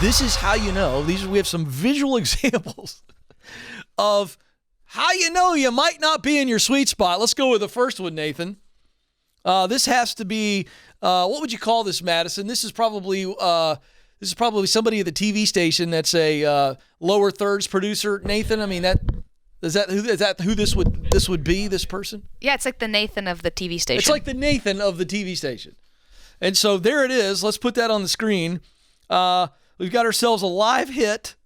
This is how you know. We have some visual examples of how you know you might not be in your sweet spot. Let's go with the first one, Nathan. This has to be, what would you call this, Madison? This is probably somebody at the TV station that's a lower thirds producer. Nathan, I mean, is that who this would be, this person? Yeah, it's like the Nathan of the TV station. It's like the Nathan of the TV station. And so there it is. Let's put that on the screen. We've got ourselves a live hit,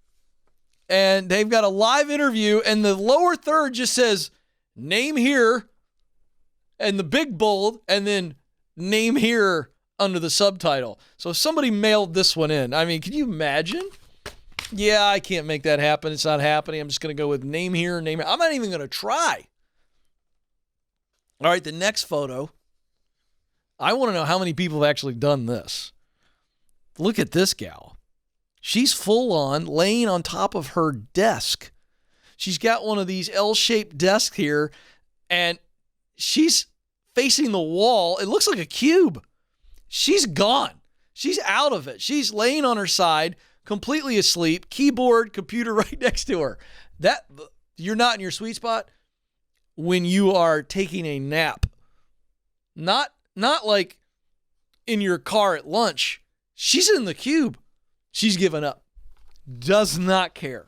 and they've got a live interview, and the lower third just says, name here, and the big bold, and then name here under the subtitle. So somebody mailed this one in. I mean, can you imagine? Yeah, I can't make that happen. It's not happening. I'm just going to go with name here, name here. I'm not even going to try. All right, the next photo. I want to know how many people have actually done this. Look at this gal. She's full on laying on top of her desk. She's got one of these L-shaped desks here, and she's facing the wall. It looks like a cube. She's gone. She's out of it. She's laying on her side, completely asleep, keyboard, computer right next to her. You're not in your sweet spot when you are taking a nap. Not like in your car at lunch. She's in the cube. She's given up. Does not care.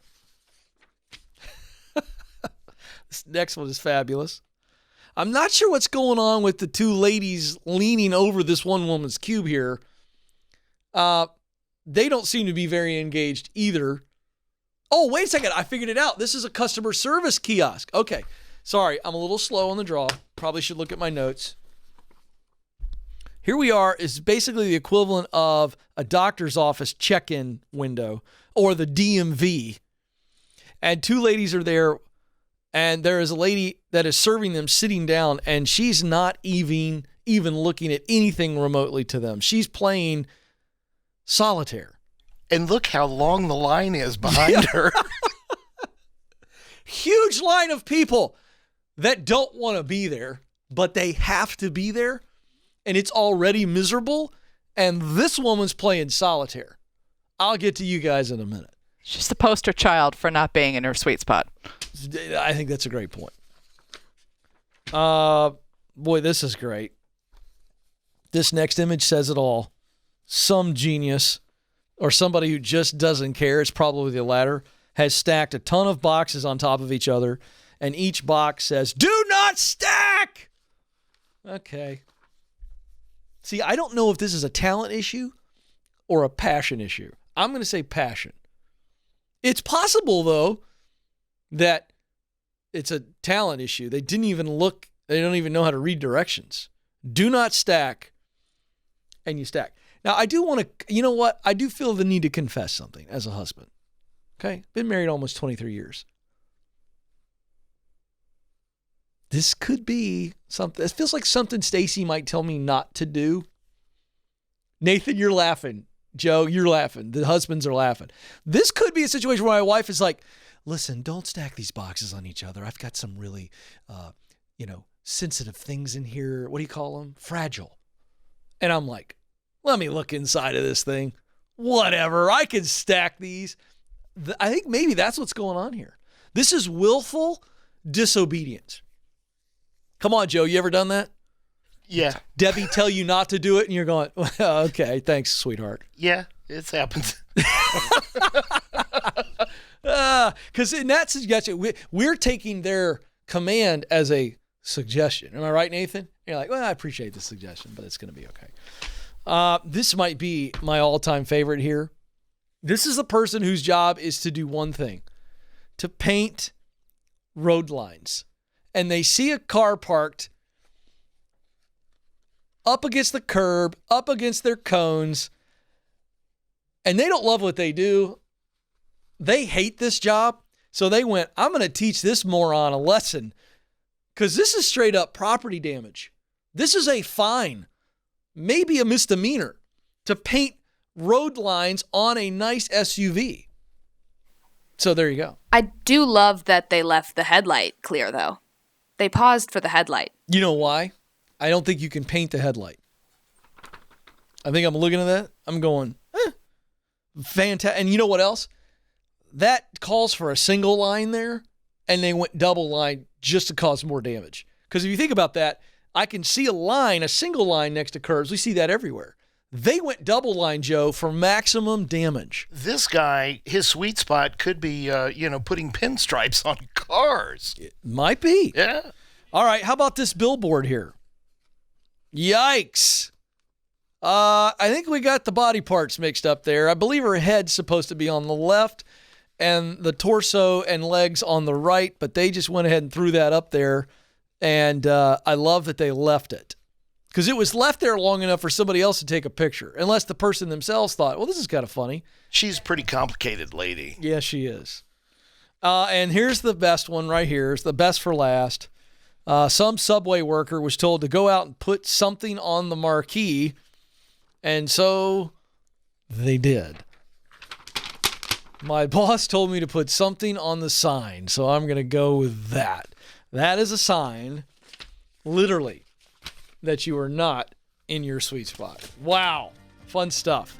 This next one is fabulous. I'm not sure what's going on with the two ladies leaning over this one woman's cube here. They don't seem to be very engaged either. Oh, wait a second. I figured it out. This is a customer service kiosk. Okay. Sorry, I'm a little slow on the draw. Probably should look at my notes. Here we are is basically the equivalent of a doctor's office check-in window or the DMV. And two ladies are there, and there is a lady that is serving them sitting down, and she's not even looking at anything remotely to them. She's playing solitaire. And look how long the line is behind her. Huge line of people that don't want to be there, but they have to be there. And it's already miserable, and this woman's playing solitaire. I'll get to you guys in a minute. She's the poster child for not being in her sweet spot. I think that's a great point. Boy, this is great. This next image says it all. Some genius or somebody who just doesn't care, it's probably the latter, has stacked a ton of boxes on top of each other, and each box says, "Do not stack!" Okay. See, I don't know if this is a talent issue or a passion issue. I'm going to say passion. It's possible, though, that it's a talent issue. They didn't even look. They don't even know how to read directions. Do not stack, and you stack. Now, I do want to, you know what? I do feel the need to confess something as a husband. Okay? Been married almost 23 years. This could be something. It feels like something Stacy might tell me not to do. Nathan, you're laughing. Joe, you're laughing. The husbands are laughing. This could be a situation where my wife is like, listen, don't stack these boxes on each other. I've got some really, sensitive things in here. What do you call them? Fragile. And I'm like, let me look inside of this thing. Whatever. I can stack these. I think maybe that's what's going on here. This is willful disobedience. Come on, Joe. You ever done that? Yeah. Debbie tell you not to do it, and you're going, well, okay, thanks, sweetheart. Yeah, it's happened. Because in that suggestion, we're taking their command as a suggestion. Am I right, Nathan? And you're like, well, I appreciate the suggestion, but it's going to be okay. This might be my all-time favorite here. This is a person whose job is to do one thing, to paint road lines. And they see a car parked up against the curb, up against their cones, and they don't love what they do. They hate this job. So they went, I'm going to teach this moron a lesson because this is straight up property damage. This is a fine, maybe a misdemeanor, to paint road lines on a nice SUV. So there you go. I do love that they left the headlight clear, though. They paused for the headlight. You know why? I don't think you can paint the headlight. I think I'm looking at that. I'm going, Fantastic. And you know what else? That calls for a single line there, and they went double line just to cause more damage. Because if you think about that, I can see a single line next to curves. We see that everywhere. They went double line, Joe, for maximum damage. This guy, his sweet spot could be, putting pinstripes on cars. It might be. Yeah. All right, how about this billboard here? Yikes. I think we got the body parts mixed up there. I believe her head's supposed to be on the left and the torso and legs on the right, but they just went ahead and threw that up there, and I love that they left it. Because it was left there long enough for somebody else to take a picture, unless the person themselves thought, well, this is kind of funny. She's a pretty complicated lady. Yeah, she is. And here's the best one right here. It's the best for last. Some subway worker was told to go out and put something on the marquee, and so they did. My boss told me to put something on the sign, so I'm going to go with that. That is a sign, literally, that you are not in your sweet spot. Wow. Fun stuff.